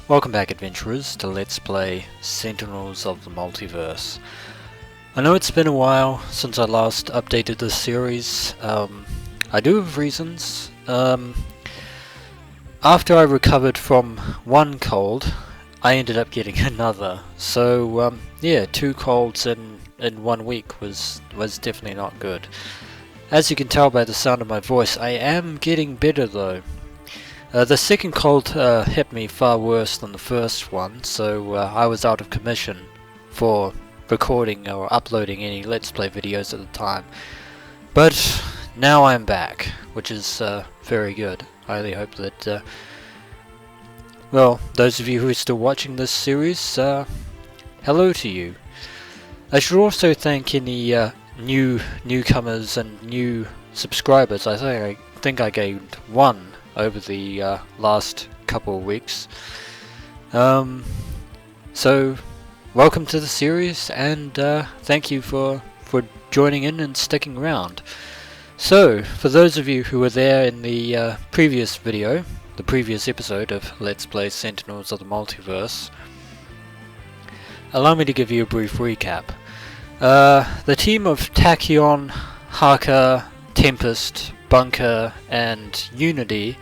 Welcome back, adventurers, to Let's Play Sentinels of the Multiverse. I know it's been a while since I last updated this series. I do have reasons. After I recovered from one cold, I ended up getting another. So, yeah, 2 colds in 1 week was definitely not good. As you can tell by the sound of my voice, I am getting better though. The second cold hit me far worse than the first one, so I was out of commission for recording or uploading any Let's Play videos at the time. But now I'm back, which is very good. I really hope that, well, those of you who are still watching this series, hello to you. I should also thank any newcomers and new subscribers. I think I gained 1 over the last couple of weeks. So welcome to the series, and thank you for joining in and sticking around. So for those of you who were there in the previous video, the previous episode of Let's Play Sentinels of the Multiverse, allow me to give you a brief recap. The team of Tachyon, Haka, Tempest, Bunker and Unity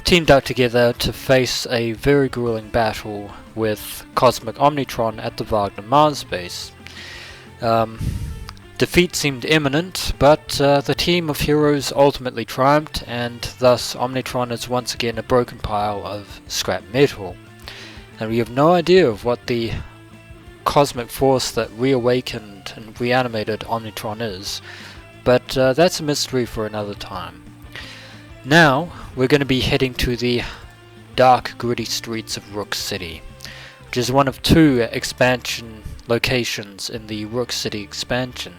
teamed up together to face a very grueling battle with Cosmic Omnitron at the Wagner Mars base. Defeat seemed imminent, but the team of heroes ultimately triumphed, and thus Omnitron is once again a broken pile of scrap metal. And we have no idea of what the cosmic force that reawakened and reanimated Omnitron is. But that's a mystery for another time. Now, we're going to be heading to the dark, gritty streets of Rook City, which is one of 2 expansion locations in the Rook City expansion.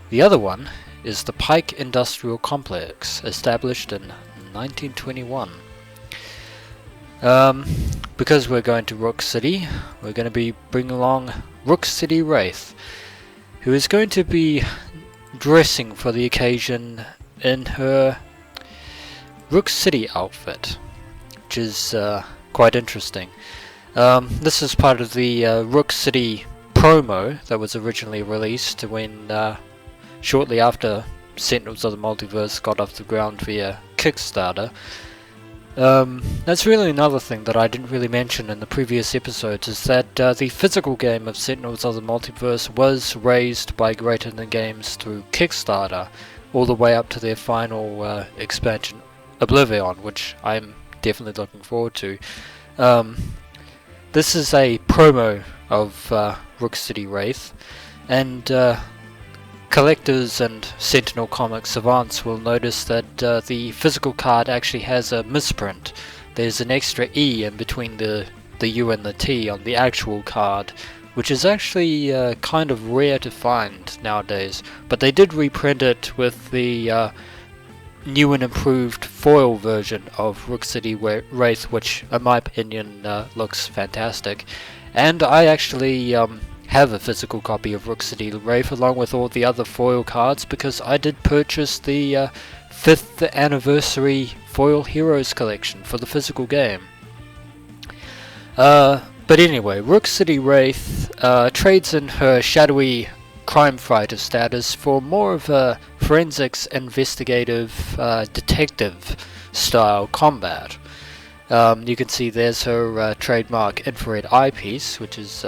The other one is the Pike Industrial Complex, established in 1921. Because we're going to Rook City, we're going to be bringing along Rook City Wraith, who is going to be dressing for the occasion in her Rook City outfit, which is quite interesting. This is part of the Rook City promo that was originally released when shortly after Sentinels of the Multiverse got off the ground via Kickstarter. That's really another thing that I didn't really mention in the previous episodes, is that the physical game of Sentinels of the Multiverse was raised by Greater Than Games through Kickstarter, all the way up to their final expansion, Oblivion, which I'm definitely looking forward to. This is a promo of Rook City Wraith, and collectors and Sentinel comic savants will notice that the physical card actually has a misprint. There's an extra E in between the U and the T on the actual card, which is actually kind of rare to find nowadays. But they did reprint it with the new and improved foil version of Rook City Wraith, which in my opinion looks fantastic. And I actually have a physical copy of Rook City Wraith along with all the other foil cards, because I did purchase the 5th anniversary foil heroes collection for the physical game. But anyway, Rook City Wraith trades in her shadowy crime fighter status for more of a forensics investigative detective style combat. You can see there's her trademark infrared eyepiece, which is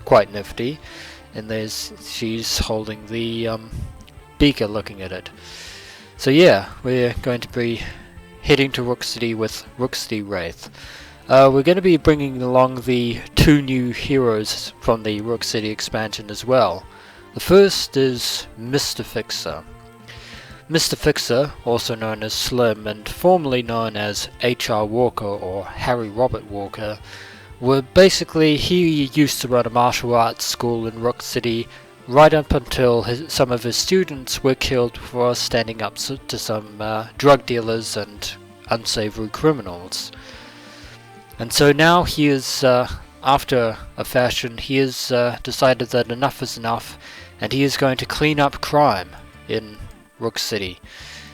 quite nifty, and she's holding the beaker looking at it. So yeah, we're going to be heading to Rook City with Rook City Wraith. We're going to be bringing along the 2 new heroes from the Rook City expansion as well. The first is Mr. Fixer. Mr. Fixer, also known as Slim and formerly known as H.R. Walker or Harry Robert Walker, basically he used to run a martial arts school in Rook City right up until some of his students were killed for standing up to some drug dealers and unsavory criminals. And so now he is, after a fashion, he has decided that enough is enough, and he is going to clean up crime in Rook City.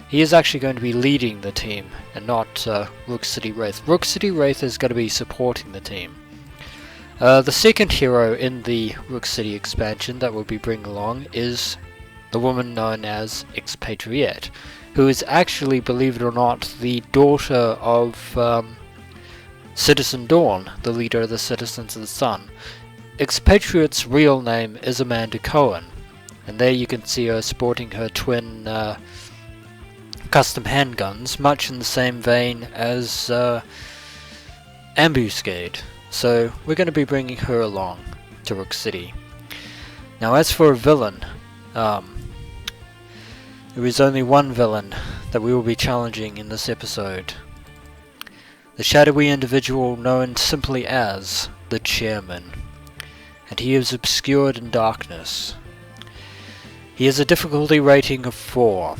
he is actually going to be leading the team and not Rook City Wraith. Rook City Wraith is going to be supporting the team. The second hero in the Rook City expansion that we'll be bringing along is the woman known as Expatriette, who is actually, believe it or not, the daughter of Citizen Dawn, the leader of the Citizens of the Sun. Expatriette's real name is Amanda Cohen, and there you can see her sporting her twin custom handguns, much in the same vein as Ambuscade. So we're going to be bringing her along to Rook City. Now as for a villain, there is only one villain that we will be challenging in this episode. The shadowy individual known simply as the Chairman, and he is obscured in darkness. He has a difficulty rating of 4.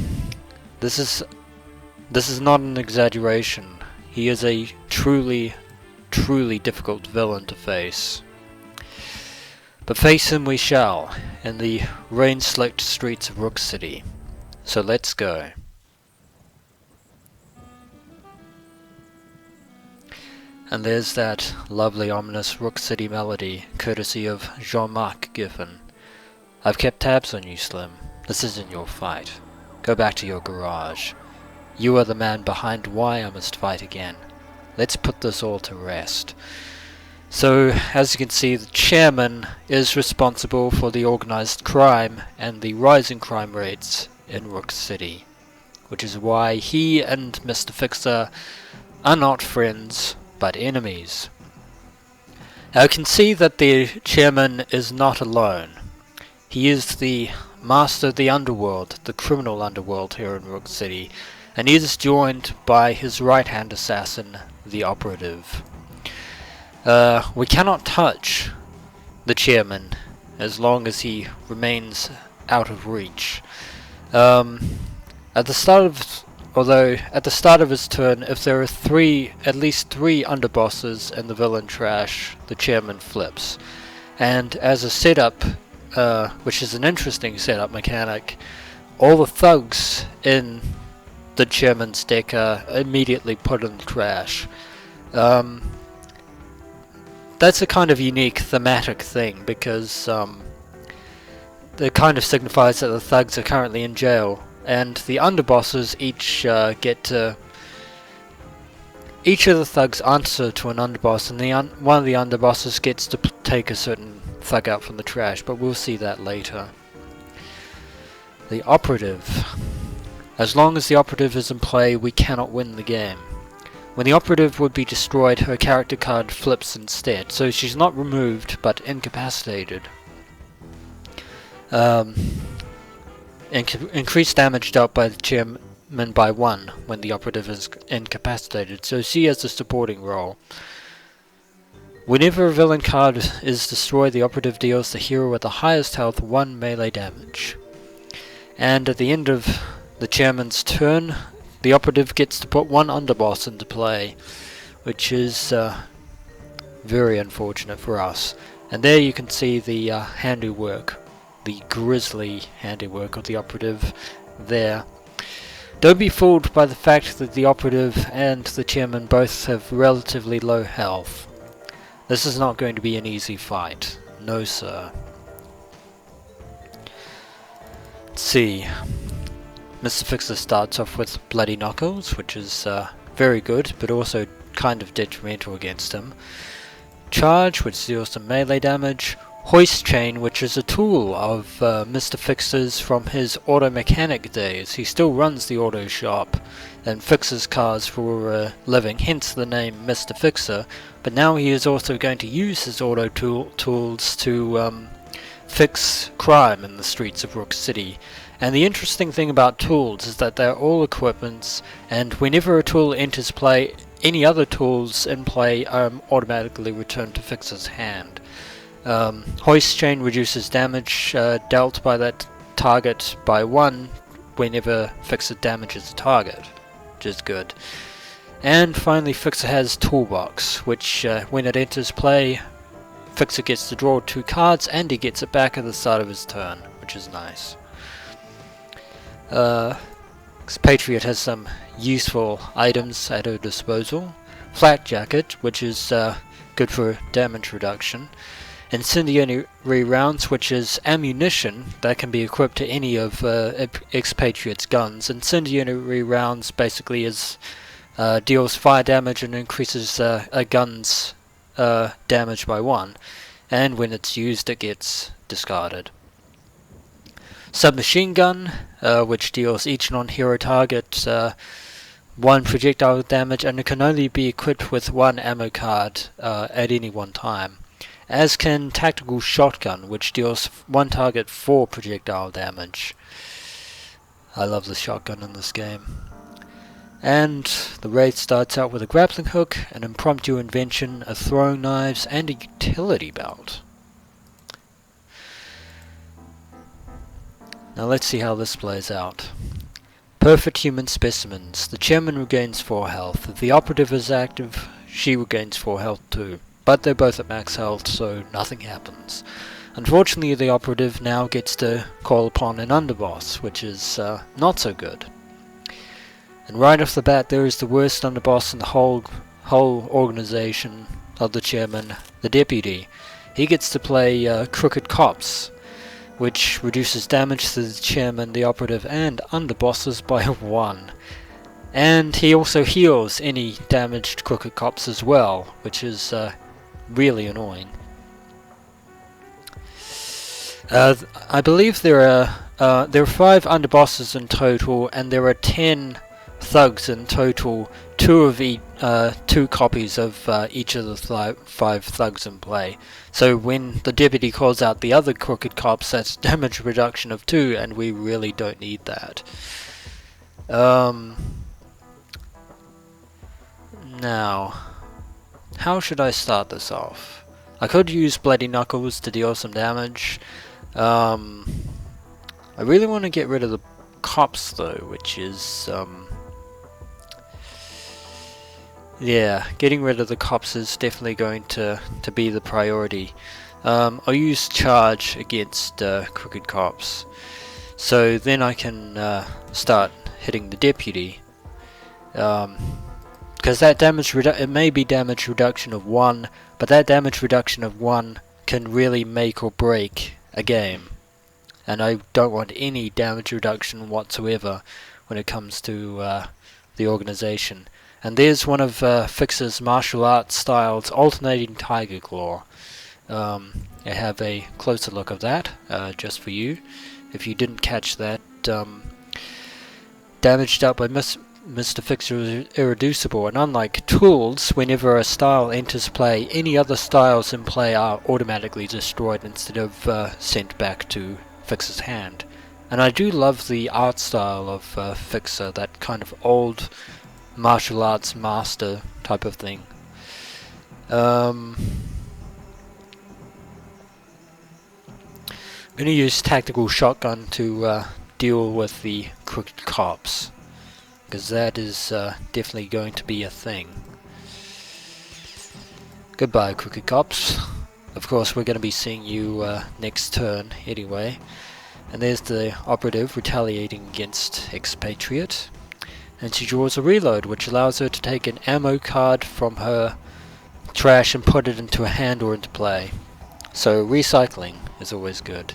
This is not an exaggeration. He is a truly difficult villain to face. But face him we shall, in the rain-slicked streets of Rook City. So let's go. And there's that lovely ominous Rook City melody, courtesy of Jean-Marc Giffen. I've kept tabs on you, Slim. This isn't your fight. Go back to your garage. You are the man behind why I must fight again. Let's put this all to rest. So, as you can see, the Chairman is responsible for the organized crime and the rising crime rates in Rook City, which is why he and Mr. Fixer are not friends, but enemies. Now, you can see that the Chairman is not alone. He is the master of the underworld, the criminal underworld here in Rook City, and he is joined by his right-hand assassin, the Operative. We cannot touch the Chairman as long as he remains out of reach. At the start of his turn, if there are at least three underbosses in the villain trash, the Chairman flips. And as a setup, which is an interesting setup mechanic, all the thugs in the Chairman's deck are immediately put in the trash. That's a kind of unique thematic thing, because it kind of signifies that the thugs are currently in jail, and the underbosses each each of the thugs answer to an underboss, and one of the underbosses gets to take a certain thug out from the trash, but we'll see that later. The Operative. As long as the Operative is in play, we cannot win the game. When the Operative would be destroyed, her character card flips instead, so she's not removed, but incapacitated. Increased damage dealt by the Chairman by 1 when the Operative is incapacitated, so she has a supporting role. Whenever a villain card is destroyed, the Operative deals the hero with the highest health 1 melee damage. And at the end of the Chairman's turn, the Operative gets to put one underboss into play, which is very unfortunate for us. And there you can see the handiwork, the grisly handiwork of the Operative there. Don't be fooled by the fact that the Operative and the Chairman both have relatively low health. This is not going to be an easy fight. No, sir. Let's see. Mr. Fixer starts off with Bloody Knuckles, which is very good, but also kind of detrimental against him. Charge, which deals some melee damage. Hoist Chain, which is a tool of Mr. Fixer's from his auto mechanic days. He still runs the auto shop and fixes cars for a living, hence the name Mr. Fixer, but now he is also going to use his auto tools to fix crime in the streets of Rook City. And the interesting thing about tools is that they're all equipments, and whenever a tool enters play, any other tools in play are automatically returned to Fixer's hand. Hoist Chain reduces damage dealt by that target by 1 whenever Fixer damages a target, which is good. And finally, Fixer has Toolbox, which when it enters play, Fixer gets to draw 2 cards and he gets it back at the start of his turn, which is nice. Expatriate has some useful items at her disposal. Flak Jacket, which is good for damage reduction. Incendiary rounds, which is ammunition that can be equipped to any of Expatriate's guns. Incendiary rounds basically deals fire damage and increases a gun's damage by 1, and when it's used it gets discarded. Submachine gun, which deals each non-hero target 1 projectile damage, and it can only be equipped with 1 ammo card at any one time. As can tactical shotgun, which deals 1 target 4 projectile damage. I love the shotgun in this game. And the Wraith starts out with a grappling hook, an impromptu invention, a throwing knives, and a utility belt. Now let's see how this plays out. Perfect human specimens. The chairman regains 4 health. If the operative is active, she regains 4 health too. But they're both at max health, so nothing happens. Unfortunately, the operative now gets to call upon an underboss, which is not so good. And right off the bat, there is the worst underboss in the whole organization of the chairman, the deputy. He gets to play Crooked Cops, which reduces damage to the chairman, the operative, and underbosses by 1. And he also heals any damaged Crooked Cops as well, which is really annoying. I believe there are 5 underbosses in total, and there are 10 thugs in total. 2 copies of each of the 5 thugs in play. So when the deputy calls out the other Crooked Cops, that's damage reduction of 2, and we really don't need that. Now, how should I start this off? I could use Bloody Knuckles to deal some damage. I really want to get rid of the cops though, which is yeah, getting rid of the cops is definitely going to be the priority. I'll use charge against Crooked Cops, so then I can start hitting the deputy. Because that damage it may be damage reduction of 1, but that damage reduction of 1 can really make or break a game, and I don't want any damage reduction whatsoever when it comes to the organization. And there's one of Fixer's martial arts styles, alternating Tiger Claw. I have a closer look of that just for you, if you didn't catch that. Damaged up by Mr. Fixer is irreducible, and unlike tools, whenever a style enters play, any other styles in play are automatically destroyed instead of sent back to Fixer's hand. And I do love the art style of Fixer, that kind of old martial arts master type of thing. I'm going to use tactical shotgun to deal with the Crooked Cops, because that is definitely going to be a thing. Goodbye, Crooked Cops. Of course, we're going to be seeing you next turn anyway. And there's the operative retaliating against Expatriate. And she draws a reload, which allows her to take an ammo card from her trash and put it into a hand or into play. So recycling is always good.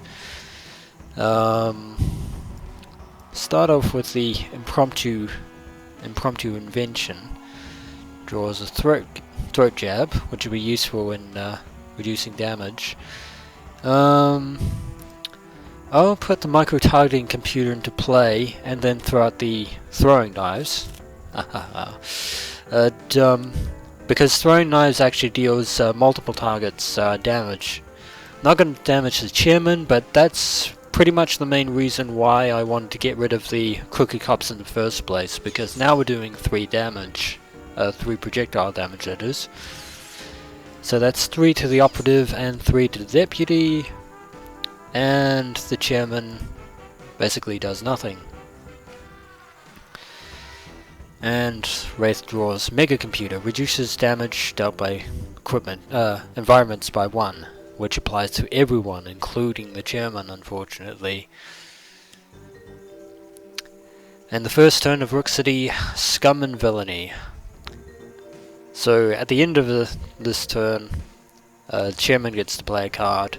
Start off with the impromptu invention. Draws a throat jab, which will be useful in reducing damage. I'll put the micro-targeting computer into play and then throw out the throwing knives. Because throwing knives actually deals multiple targets damage. Not going to damage the chairman, but that's pretty much the main reason why I wanted to get rid of the Crooked Cops in the first place, because now we're doing 3 damage. 3 projectile damage, that is. So that's 3 to the operative and 3 to the deputy. And the chairman basically does nothing. And Wraith draws Mega Computer, reduces damage dealt by environments by 1, which applies to everyone, including the chairman, unfortunately. And the first turn of Rook City, Scum and Villainy. So at the end of this turn, the chairman gets to play a card.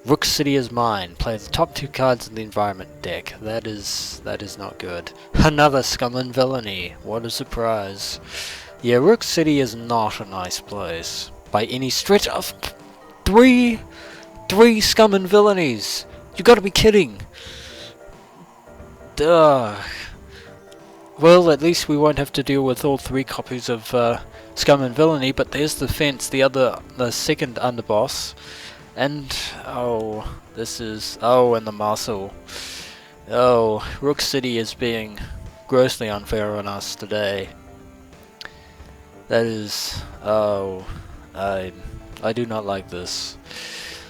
Rook City is mine. Play the top 2 cards in the environment deck. That is not good. Another Scum and Villainy. What a surprise. Yeah, Rook City is not a nice place by any stretch of three Scum and Villainies. You gotta be kidding. Duh. Well, at least we won't have to deal with all 3 copies of Scum and Villainy, but there's the fence, the second underboss. And, and the muscle. Oh, Rook City is being grossly unfair on us today. That is, I do not like this.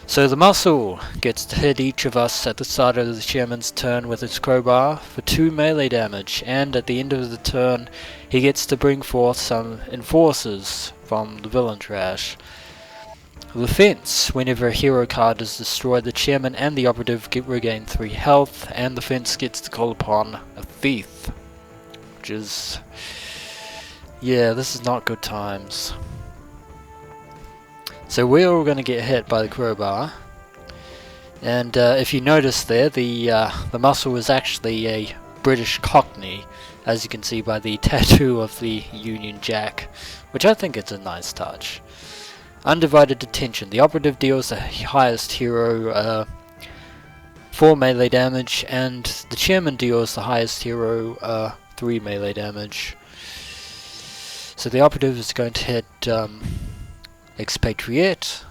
So the muscle gets to hit each of us at the start of the chairman's turn with its crowbar for 2 melee damage, and at the end of the turn he gets to bring forth some enforcers from the villain trash. The fence, whenever a hero card is destroyed, the chairman and the operative regain 3 health, and the fence gets to call upon a thief. Which is... yeah, this is not good times. So we're all going to get hit by the crowbar. And if you notice there, the muscle is actually a British Cockney, as you can see by the tattoo of the Union Jack, which I think is a nice touch. Undivided Attention. The operative deals the highest hero 4 melee damage, and the chairman deals the highest hero 3 melee damage. So the operative is going to hit Expatriette,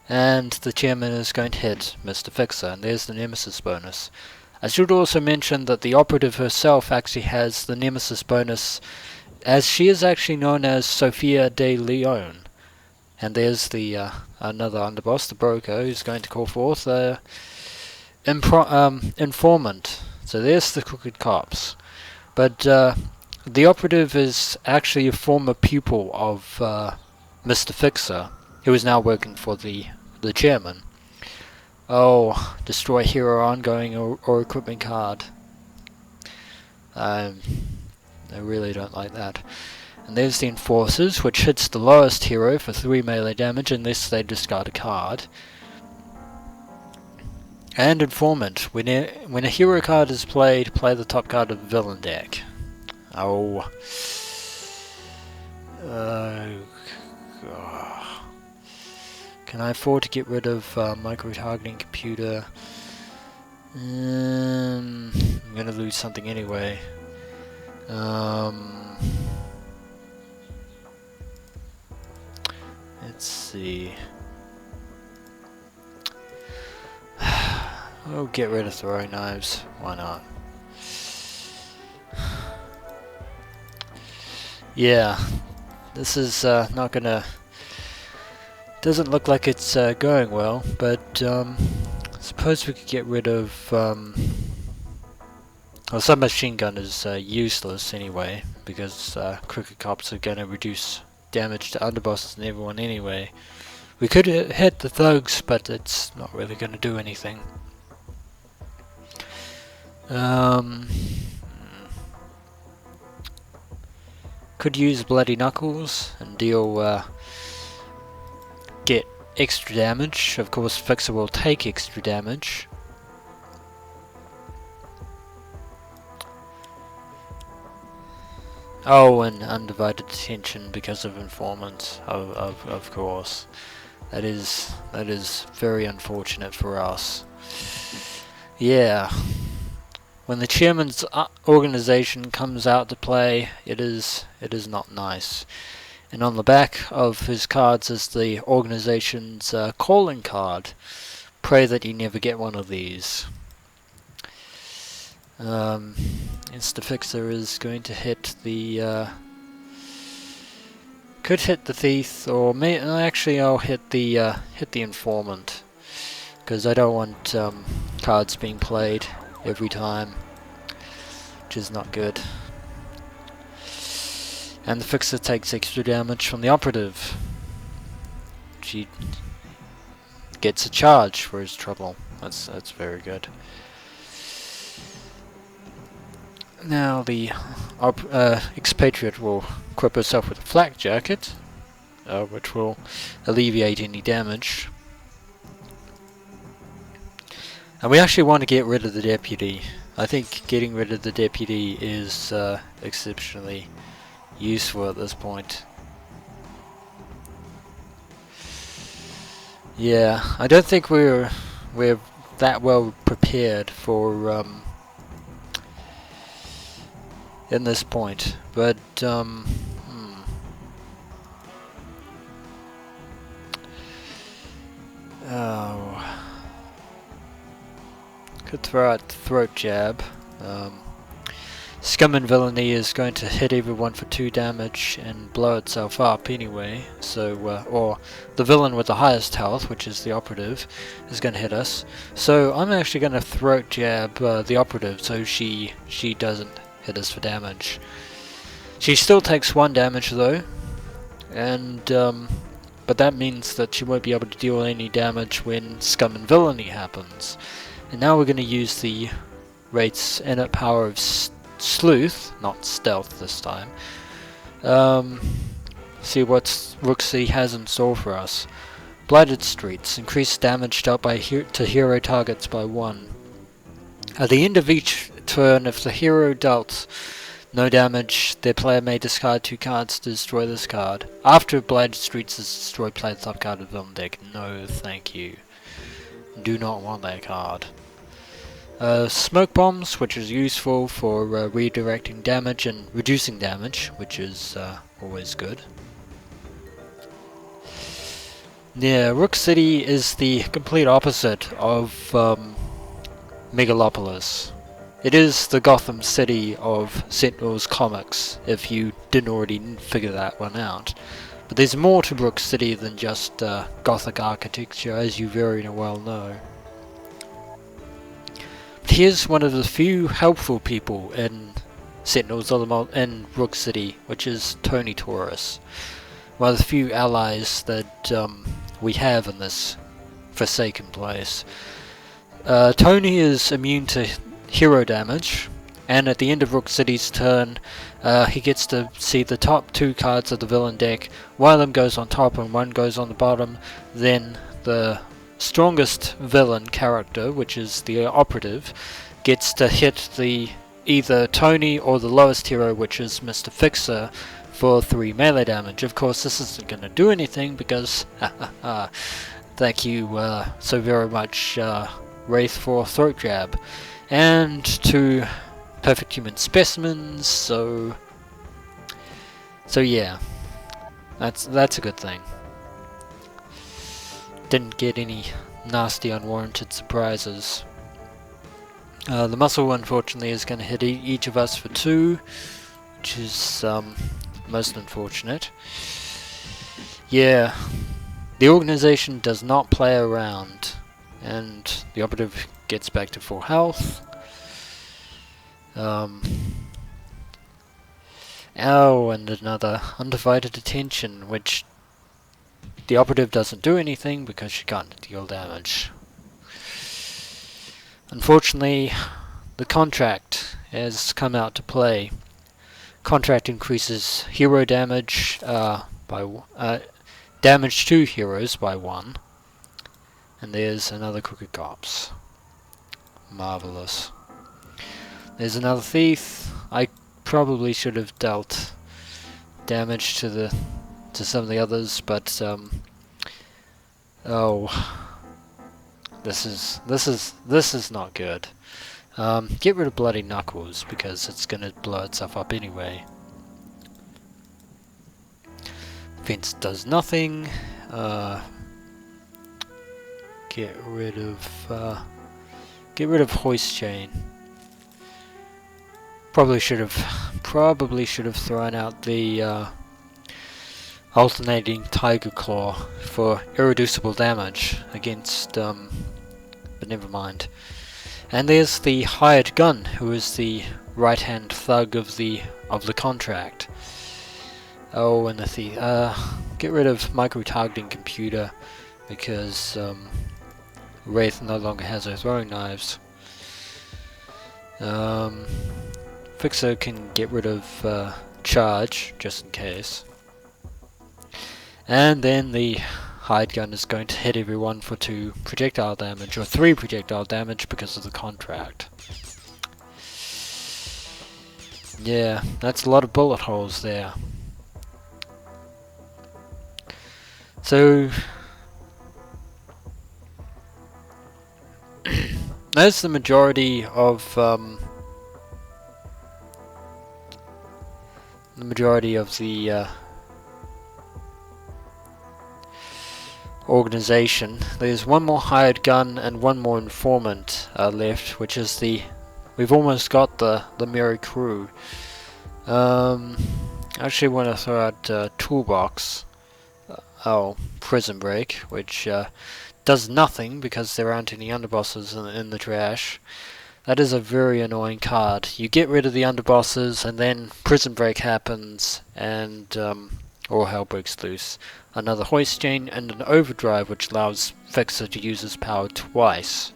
and the chairman is going to hit Mr. Fixer, and there's the nemesis bonus. I should also mention that the operative herself actually has the nemesis bonus, as she is actually known as Sophia de Leon. And there's the another underboss, the broker, who's going to call forth informant. So there's the crooked cops. But the operative is actually a former pupil of Mr. Fixer, who is now working for the chairman. Oh, destroy hero ongoing or equipment card. I really don't like that. And there's the enforcers, which hits the lowest hero for 3 melee damage unless they discard a card. And informant. When a hero card is played, play the top card of the villain deck. Oh. Can I afford to get rid of micro-targeting computer? I'm gonna lose something anyway. Let's see. I'll get rid of throwing knives. Why not? Yeah, this is not gonna... doesn't look like it's going well, but suppose we could get rid of... well, submachine gun is useless anyway, because crooked cops are gonna reduce damage to underbosses and everyone anyway. We could hit the thugs, but it's not really going to do anything. Could use Bloody Knuckles and deal get extra damage. Of course, Fixer will take extra damage. Oh, and undivided attention because of informants, of course. That is very unfortunate for us. Yeah. When the chairman's organization comes out to play, it is not nice. And on the back of his cards is the organization's calling card. Pray that you never get one of these. Mr. Fixer is going to hit the could hit the thief, or actually I'll hit the informant, because I don't want cards being played every time, which is not good. And the Fixer takes extra damage from the operative. She gets a charge for his trouble. That's very good. Now the Expatriate will equip herself with a flak jacket, which will alleviate any damage. And we actually want to get rid of the deputy. I think getting rid of the deputy is exceptionally useful at this point. Yeah, I don't think we're that well prepared for in this point, but oh, could throw out the throat jab. Scum and Villainy is going to hit everyone for 2 damage and blow itself up anyway, so, or the villain with the highest health, which is the operative, is going to hit us. So I'm actually going to throat jab the operative so she doesn't hit us for damage. She still takes 1 damage though, and but that means that she won't be able to deal any damage when Scum and Villainy happens. And now we're going to use the Wraith's innate power of Sleuth, not stealth this time. See what Rook City has in store for us. Blighted Streets. Increase damage dealt to hero targets by 1. At the end of each turn, if the hero dealt no damage, their player may discard 2 cards to destroy this card. After Blighted Streets is destroyed, play the top card of the villain deck. No, thank you. Do not want that card. Smoke bombs, which is useful for redirecting damage and reducing damage, which is always good. Yeah, Rook City is the complete opposite of Megalopolis. It is the Gotham City of Sentinels comics, if you didn't already figure that one out. But there's more to Rook City than just Gothic architecture, as you very well know. Here's one of the few helpful people in Sentinels in Rook City, which is Tony Taurus. One of the few allies that we have in this forsaken place. Tony is immune to hero damage, and at the end of Rook City's turn, he gets to see the top 2 cards of the villain deck. One of them goes on top and one goes on the bottom. Then the strongest villain character, which is the operative, gets to hit either Tony or the lowest hero, which is Mr. Fixer, for 3 melee damage. Of course, this isn't going to do anything because thank you so very much, Wraith, for throat jab, and 2 perfect human specimens. So yeah, that's a good thing. Didn't get any nasty unwarranted surprises. The muscle, unfortunately, is going to hit each of us for 2, which is most unfortunate. Yeah, the organization does not play around, and the operative gets back to full health. Oh, and another undivided attention, which the operative doesn't do anything because she can't deal damage. Unfortunately, the contract has come out to play. Contract increases hero damage damage to heroes by 1. And there's another crooked cops. Marvelous. There's another thief. I probably should have dealt damage to some of the others, but oh, this is not good. Get rid of Bloody Knuckles because it's gonna blow itself up anyway. Fence does nothing. Get rid of Hoist Chain. Probably should have thrown out the alternating Tiger Claw for irreducible damage against but never mind. And there's the hired gun, who is the right-hand thug of the contract. Oh, and the thief. Get rid of micro-targeting computer because Wraith no longer has her throwing knives. Fixer can get rid of charge, just in case. And then the hired gun is going to hit everyone for 2 projectile damage, or 3 projectile damage because of the contract. Yeah, that's a lot of bullet holes there. So that's the majority of the organization. There's one more hired gun and one more informant left, which is we've almost got the merry crew. I actually want to throw out toolbox. Prison break, which does nothing because there aren't any underbosses in the trash. That is a very annoying card. You get rid of the underbosses and then prison break happens and all hell breaks loose. Another hoist chain and an overdrive, which allows Fixer to use his power twice.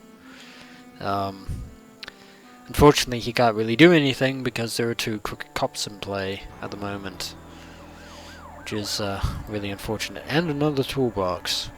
Unfortunately he can't really do anything because there are 2 crooked cops in play at the moment, which is really unfortunate. And another toolbox.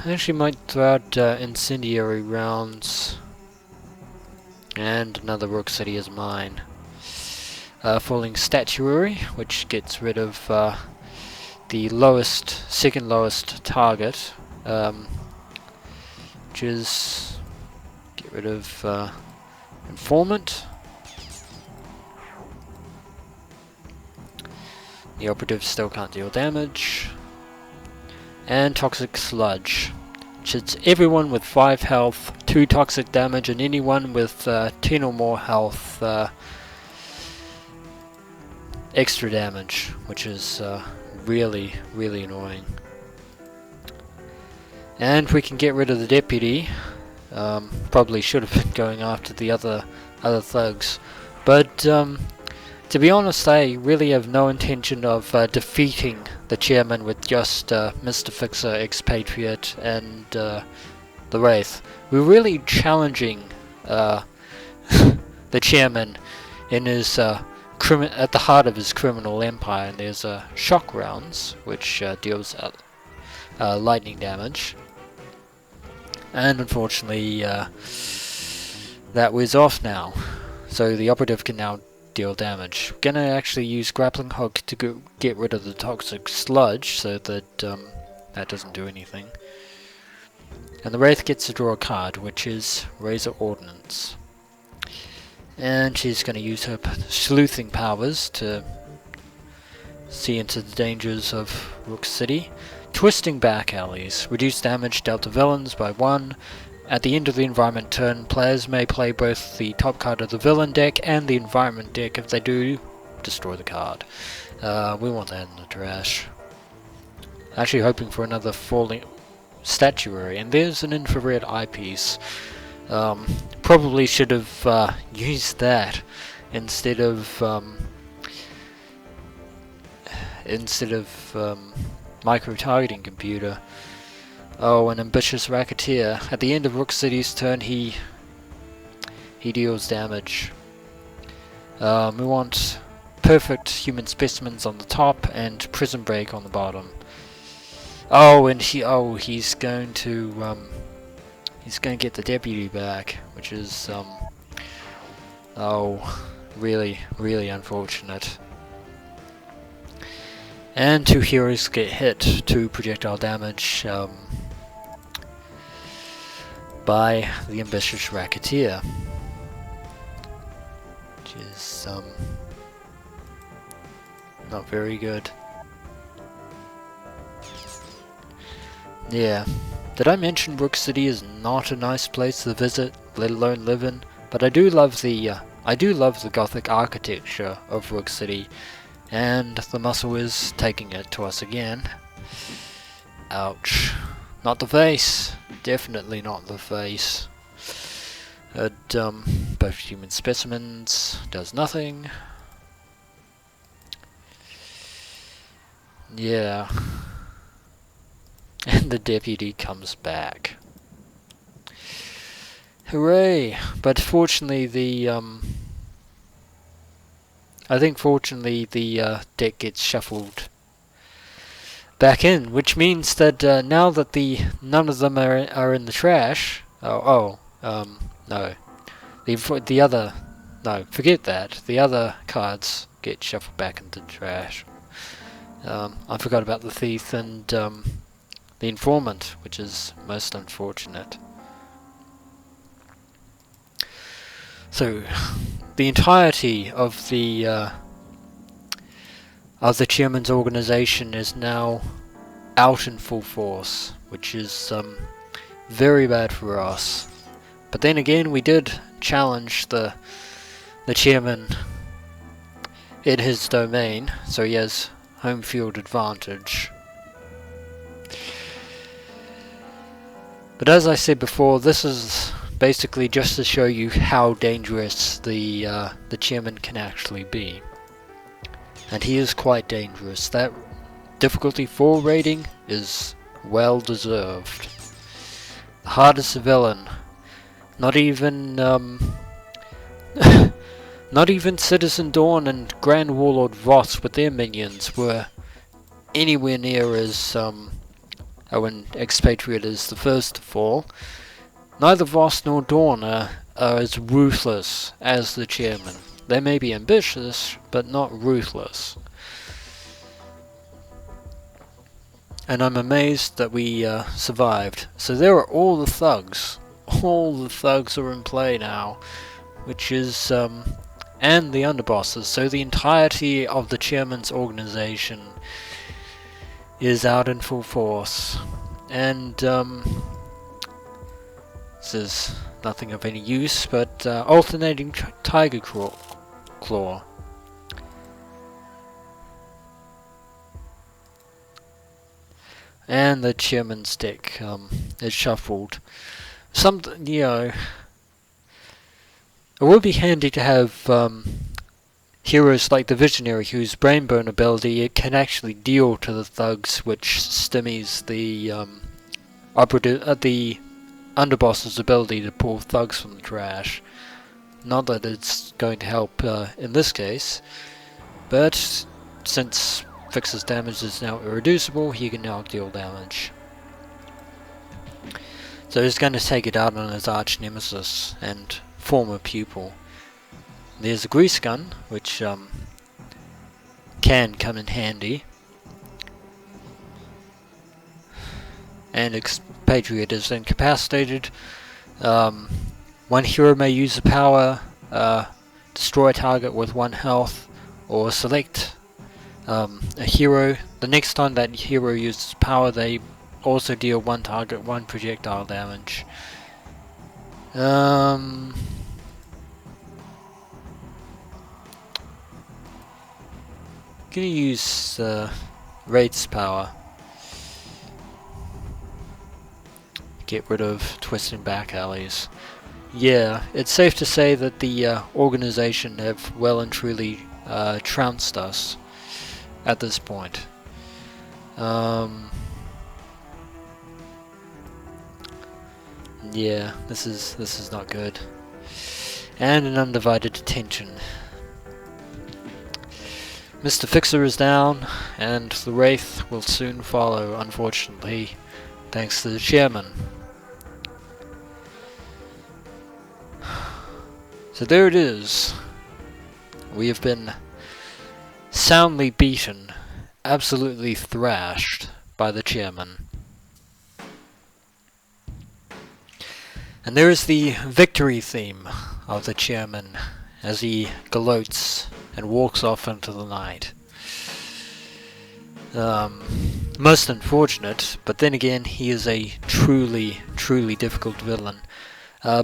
Actually might throw out incendiary rounds. And another Rook City is mine. Falling statuary, which gets rid of the second lowest target, which is get rid of informant. The operative still can't deal damage. And toxic sludge, which hits everyone with 5 health, 2 toxic damage, and anyone with 10 or more health extra damage, which is really, really annoying. And we can get rid of the deputy. Probably should have been going after the other thugs, but to be honest, I really have no intention of defeating the chairman with just Mr. Fixer, Expatriette, and The Wraith. We're really challenging the chairman in his at the heart of his criminal empire. And there's shock rounds, which deals lightning damage. And unfortunately, that was off now, so the operative can now deal damage. We're gonna actually use grappling hook to get rid of the toxic sludge, so that that doesn't do anything. And the Wraith gets to draw a card, which is Razor Ordnance. And she's going to use her sleuthing powers to see into the dangers of Rook City. Twisting back alleys. Reduce damage dealt to villains by 1. At the end of the environment turn, players may play both the top card of the villain deck and the environment deck. If they do, destroy the card. We want that in the trash. Actually hoping for another falling statuary. And there's an infrared eyepiece. Probably should have used that instead of micro-targeting computer. Oh, an ambitious racketeer. At the end of Rook City's turn, he deals damage. We want perfect human specimens on the top and prison break on the bottom. Oh, and he's going to get the deputy back, which is really, really unfortunate. And 2 heroes get hit, 2 projectile damage by the ambitious racketeer, which is not very good. Yeah. Did I mention Rook City is not a nice place to visit, let alone live in? But I do love the Gothic architecture of Rook City, and the muscle is taking it to us again. Ouch. Not the face. Definitely not the face. Both human specimens. Does nothing. Yeah. And the deputy comes back. Hooray! But fortunately I think fortunately the deck gets shuffled back in, which means that now that none of them are in the trash. No. The other, no, forget that. The other cards get shuffled back into the trash. I forgot about the thief and the informant, which is most unfortunate. So, the entirety of the chairman's organization is now out in full force, which is very bad for us. But then again, we did challenge the chairman in his domain, so he has home field advantage. But as I said before, this is basically just to show you how dangerous the chairman can actually be. And he is quite dangerous. That difficulty 4 rating is well deserved. The hardest villain. Not even not even Citizen Dawn and Grand Warlord Voss with their minions were anywhere near as when Expatriate is the first to fall. Neither Voss nor Dawn are as ruthless as the chairman. They may be ambitious, but not ruthless. And I'm amazed that we survived. So there are all the thugs. All the thugs are in play now, which is and the underbosses. So the entirety of the chairman's organization is out in full force, and this is nothing of any use, but alternating tiger claw. And the chairman's deck is shuffled. Something, you know, it would be handy to have heroes like the Visionary, whose Brainburn ability, it can actually deal to the thugs, which stymies the underboss's ability to pull thugs from the trash. Not that it's going to help in this case, but since Fix's damage is now irreducible, he can now deal damage. So he's going to take it out on his arch nemesis and former pupil. There's a grease gun, which can come in handy. And Expatriate is incapacitated. One hero may use the power, destroy a target with 1 health, or select a hero. The next time that hero uses power, they also deal 1 target, 1 projectile damage. Gonna use Wraith's power. Get rid of twisting back alleys. Yeah, it's safe to say that the organization have well and truly trounced us at this point. Yeah, this is not good. And an undivided attention. Mr. Fixer is down, and the Wraith will soon follow, unfortunately, thanks to the chairman. So there it is. We have been soundly beaten, absolutely thrashed by the chairman. And there is the victory theme of the chairman as he gloats and walks off into the night. Most unfortunate, but then again, he is a truly difficult villain.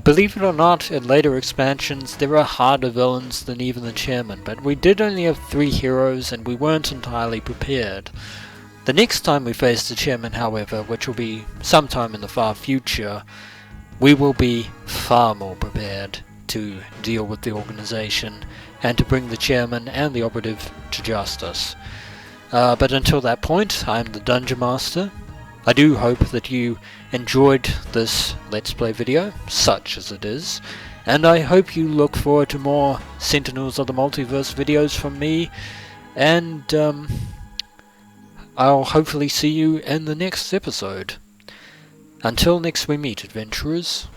Believe it or not, in later expansions, there are harder villains than even the chairman, but we did only have 3 heroes, and we weren't entirely prepared. The next time we face the chairman, however, which will be sometime in the far future, we will be far more prepared to deal with the organization and to bring the chairman and the operative to justice. But until that point, I am the Dungeon Master. I do hope that you enjoyed this Let's Play video, such as it is, and I hope you look forward to more Sentinels of the Multiverse videos from me, and I'll hopefully see you in the next episode. Until next we meet, adventurers.